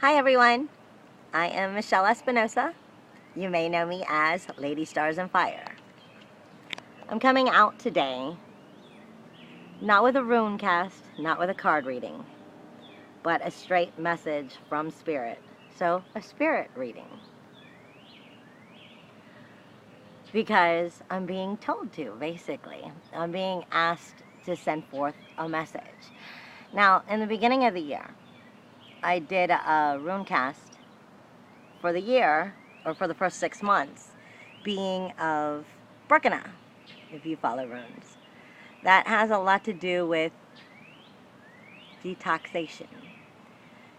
Hi everyone, I am Michelle Espinosa. You may know me as Lady Stars and Fire. I'm coming out today, not with a rune cast, not with a card reading, but a straight message from Spirit. So, a spirit reading. Because I'm being told to, basically. I'm being asked to send forth a message. Now, in the beginning of the year, I did a rune cast for the year, or for the first 6 months, being of Berkana, if you follow runes. That has a lot to do with detoxation,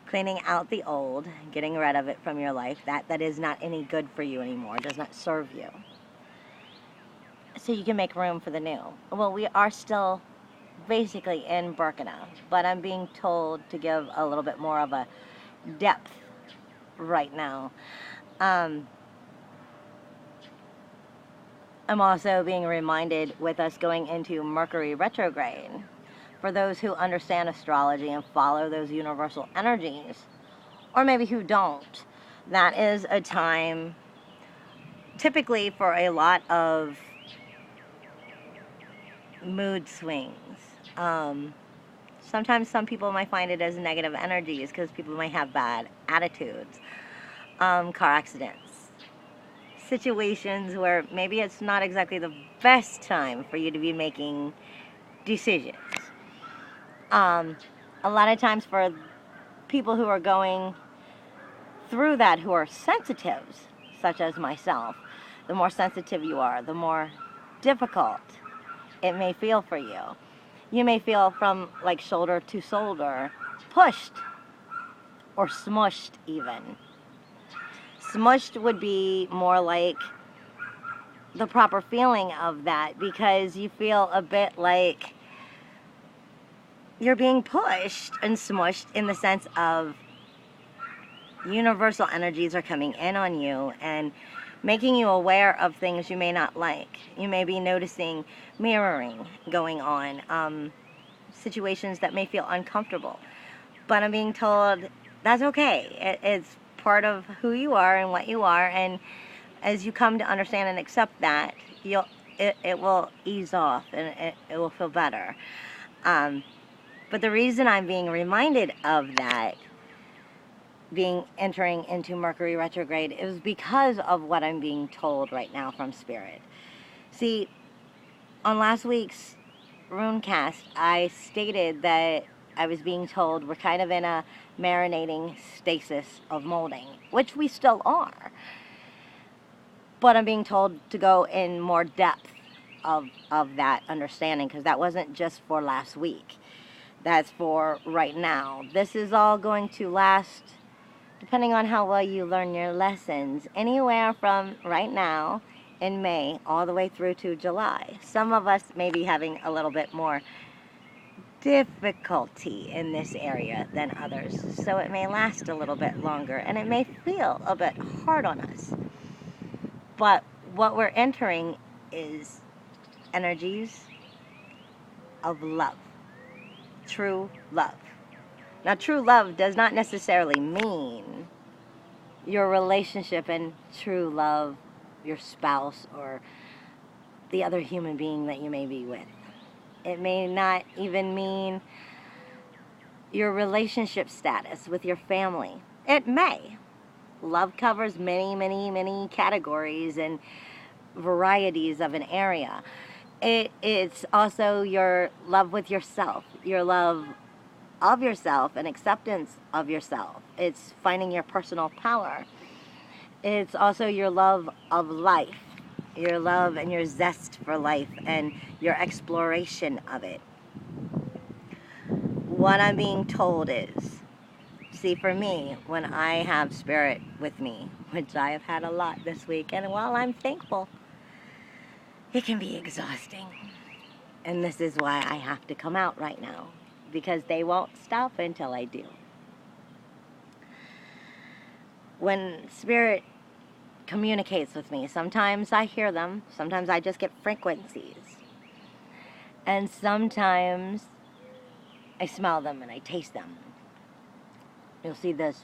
cleaning out the old, getting rid of it from your life, that is not any good for you anymore, does not serve you. So you can make room for the new. Well, we are still basically in Berkana, but I'm being told to give a little bit more of a depth right now. I'm also being reminded with us going into Mercury retrograde, for those who understand astrology and follow those universal energies, or maybe who don't, that is a time typically for a lot of mood swings. Sometimes some people might find it as negative energies because people might have bad attitudes, car accidents, situations where maybe it's not exactly the best time for you to be making decisions. A lot of times for people who are going through that, who are sensitives, such as myself, the more sensitive you are, the more difficult it may feel for you. You may feel from like shoulder to shoulder, pushed or smushed even. Smushed would be more like the proper feeling of that, because you feel a bit like you're being pushed and smushed in the sense of universal energies are coming in on you and making you aware of things you may not like. You may be noticing mirroring going on, situations that may feel uncomfortable. But I'm being told that's okay. It's part of who you are and what you are, and as you come to understand and accept that, it will ease off and it will feel better. But the reason I'm being reminded of that, being entering into Mercury retrograde, is because of what I'm being told right now from Spirit. See, on last week's runecast, I stated that I was being told we're kind of in a marinating stasis of molding, which we still are. But I'm being told to go in more depth of that understanding, because that wasn't just for last week. That's for right now. This is all going to last, depending on how well you learn your lessons, anywhere from right now in May all the way through to July. Some of us may be having a little bit more difficulty in this area than others, so it may last a little bit longer and it may feel a bit hard on us. But what we're entering is energies of love, true love. Now, true love does not necessarily mean your relationship and true love, your spouse or the other human being that you may be with. It may not even mean your relationship status with your family. It may. Love covers many, many, many categories and varieties of an area. It's also your love with yourself, your love of yourself and acceptance of yourself. It's finding your personal power. It's also your love of life, your love and your zest for life and your exploration of it. What I'm being told is, see, for me, when I have Spirit with me, which I have had a lot this week, and while I'm thankful, it can be exhausting. And this is why I have to come out right now, because they won't stop until I do. When Spirit communicates with me, sometimes I hear them, sometimes I just get frequencies, and sometimes I smell them and I taste them. You'll see this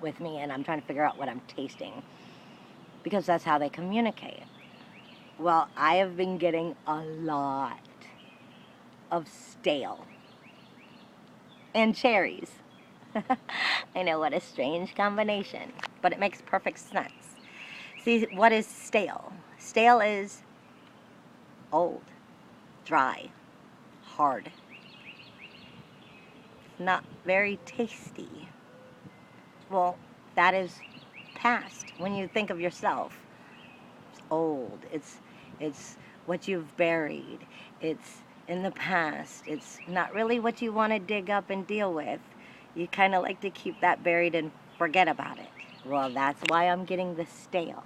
with me and I'm trying to figure out what I'm tasting, because that's how they communicate. Well, I have been getting a lot of stale and cherries. I know, what a strange combination, but it makes perfect sense. See, what is stale? Stale is old, dry, hard, not very tasty. Well, that is past. When you think of yourself, it's old. It's what you've buried. It's in the past. It's not really what you want to dig up and deal with. You kind of like to keep that buried and forget about it. Well, that's why I'm getting the stale.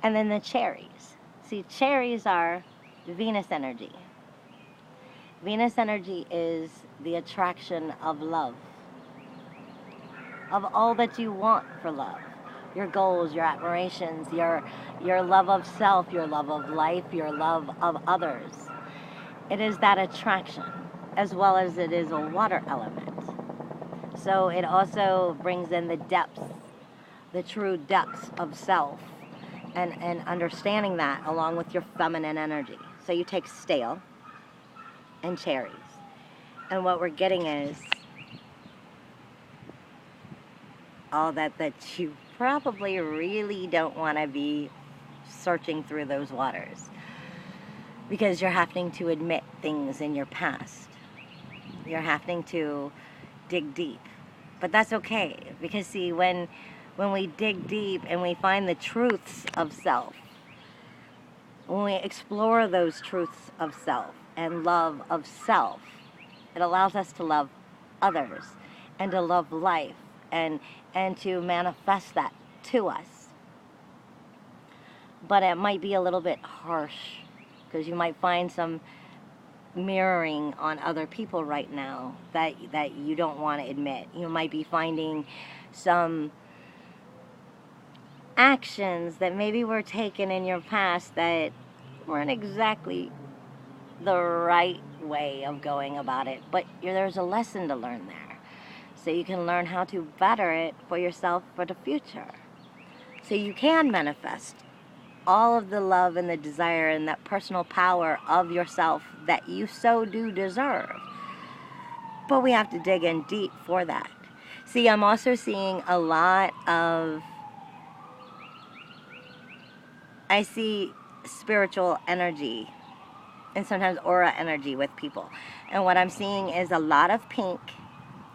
And then the cherries. See, cherries are Venus energy. Venus energy is the attraction of love, of all that you want for love. Your goals, your admirations, your love of self, your love of life, your love of others. It is that attraction, as well as it is a water element. So it also brings in the depths, the true depths of self, and understanding that along with your feminine energy. So you take stale and cherries, and what we're getting is all that you probably really don't want to be searching through those waters, because you're having to admit things in your past. You're having to dig deep. But that's okay, because see, when we dig deep and we find the truths of self, when we explore those truths of self and love of self, it allows us to love others and to love life and to manifest that to us. But it might be a little bit harsh, because you might find some mirroring on other people right now that you don't want to admit. You might be finding some actions that maybe were taken in your past that weren't exactly the right way of going about it, but there's a lesson to learn there, so you can learn how to better it for yourself for the future, so you can manifest all of the love and the desire and that personal power of yourself that you so do deserve. But we have to dig in deep for that. See, I'm also seeing a lot of, I see spiritual energy and sometimes aura energy with people. And what I'm seeing is a lot of pink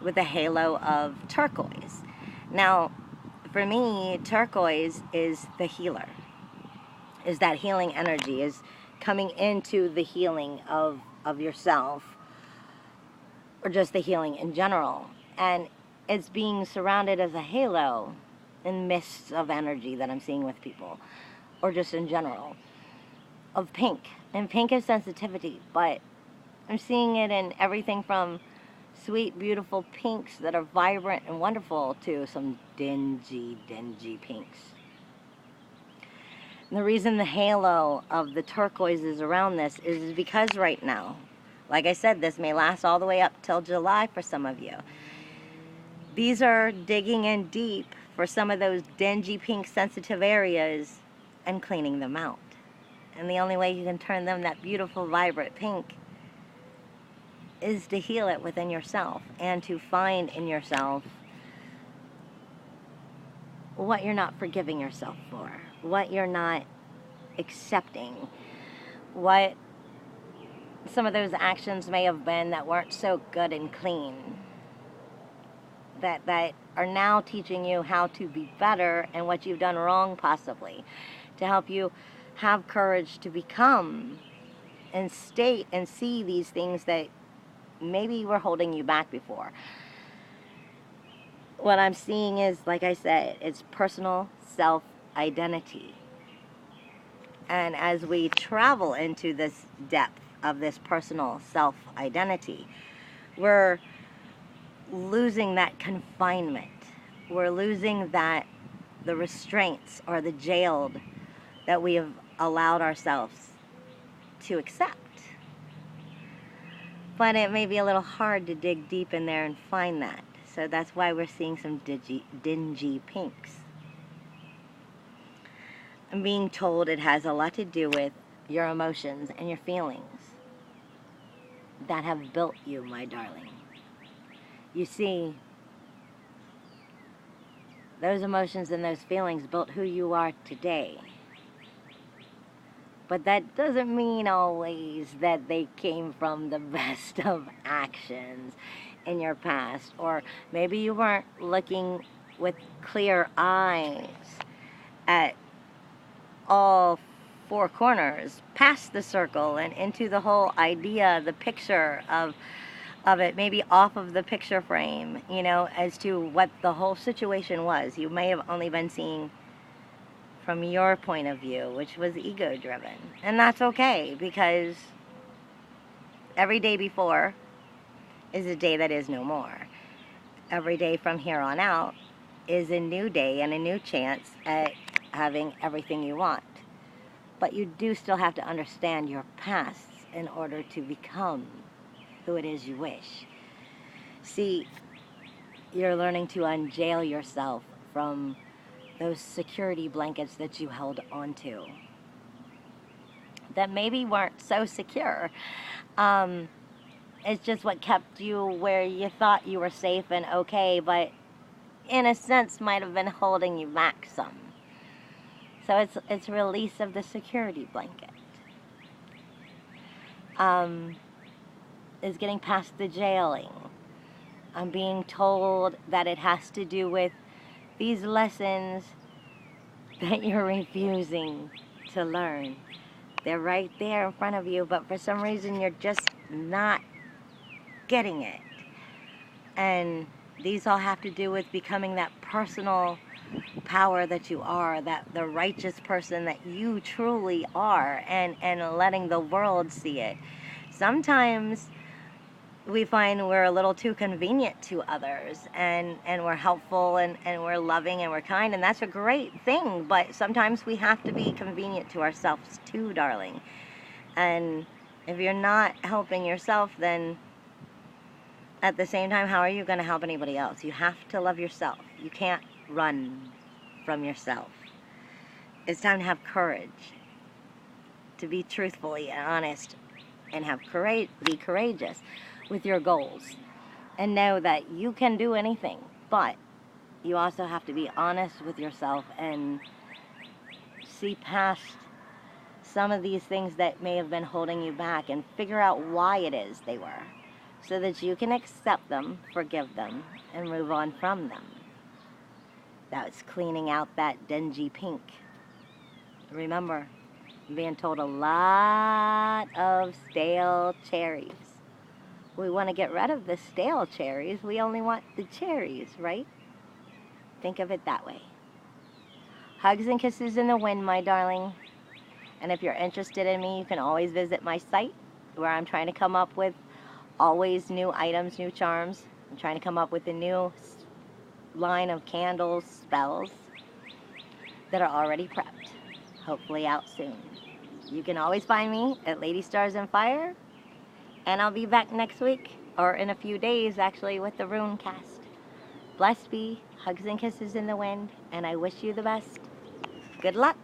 with a halo of turquoise. Now, for me, turquoise is the healer. Is that healing energy, is coming into the healing of yourself, or just the healing in general. And it's being surrounded as a halo in mists of energy that I'm seeing with people, or just in general, of pink. And pink is sensitivity, but I'm seeing it in everything from sweet, beautiful pinks that are vibrant and wonderful to some dingy, dingy pinks. And the reason the halo of the turquoise is around this is because right now, like I said, this may last all the way up till July for some of you. These are digging in deep for some of those dingy pink sensitive areas and cleaning them out. And the only way you can turn them that beautiful, vibrant pink is to heal it within yourself and to find in yourself what you're not forgiving yourself for, what you're not accepting, what some of those actions may have been that weren't so good and clean, that are now teaching you how to be better and what you've done wrong possibly, to help you have courage to become and state and see these things that maybe were holding you back before. What I'm seeing is, like I said, it's personal self-identity. And as we travel into this depth of this personal self-identity, we're losing that confinement. We're losing the restraints or the jailed that we have allowed ourselves to accept. But it may be a little hard to dig deep in there and find that. So that's why we're seeing some dingy pinks. I'm being told it has a lot to do with your emotions and your feelings that have built you, my darling. You see, those emotions and those feelings built who you are today. But that doesn't mean always that they came from the best of actions in your past. Or maybe you weren't looking with clear eyes at all four corners, past the circle and into the whole idea, the picture of it, maybe off of the picture frame, you know, as to what the whole situation was. You may have only been seeing from your point of view, which was ego driven. And that's okay, because every day before is a day that is no more. Every day from here on out is a new day and a new chance at having everything you want. But you do still have to understand your past in order to become who it is you wish. See, you're learning to unjail yourself from those security blankets that you held onto that maybe weren't so secure. It's just what kept you where you thought you were safe and okay, but in a sense might have been holding you back some. So it's release of the security blanket. Is getting past the jailing. I'm being told that it has to do with these lessons that you're refusing to learn. They're right there in front of you, but for some reason you're just not getting it. And these all have to do with becoming that personal power that you are, that the righteous person that you truly are, and letting the world see it. Sometimes we find we're a little too convenient to others, and we're helpful, and we're loving, and we're kind, and that's a great thing, but sometimes we have to be convenient to ourselves too, darling. And if you're not helping yourself, then at the same time, how are you going to help anybody else? You have to love yourself. You can't run from yourself. It's time to have courage, to be truthfully and honest, and have courage, be courageous with your goals, and know that you can do anything, but you also have to be honest with yourself and see past some of these things that may have been holding you back, and figure out why it is they were, so that you can accept them, forgive them, and move on from them. That's cleaning out that dingy pink. Remember, I'm being told a lot of stale cherries. We want to get rid of the stale cherries. We only want the cherries, right? Think of it that way. Hugs and kisses in the wind, my darling. And if you're interested in me, you can always visit my site, where I'm trying to come up with always new items, new charms. I'm trying to come up with a new line of candles, spells that are already prepped. Hopefully out soon. You can always find me at Lady Stars and Fire. And I'll be back next week, or in a few days actually, with the Rune Cast. Blessed be, hugs and kisses in the wind, and I wish you the best. Good luck.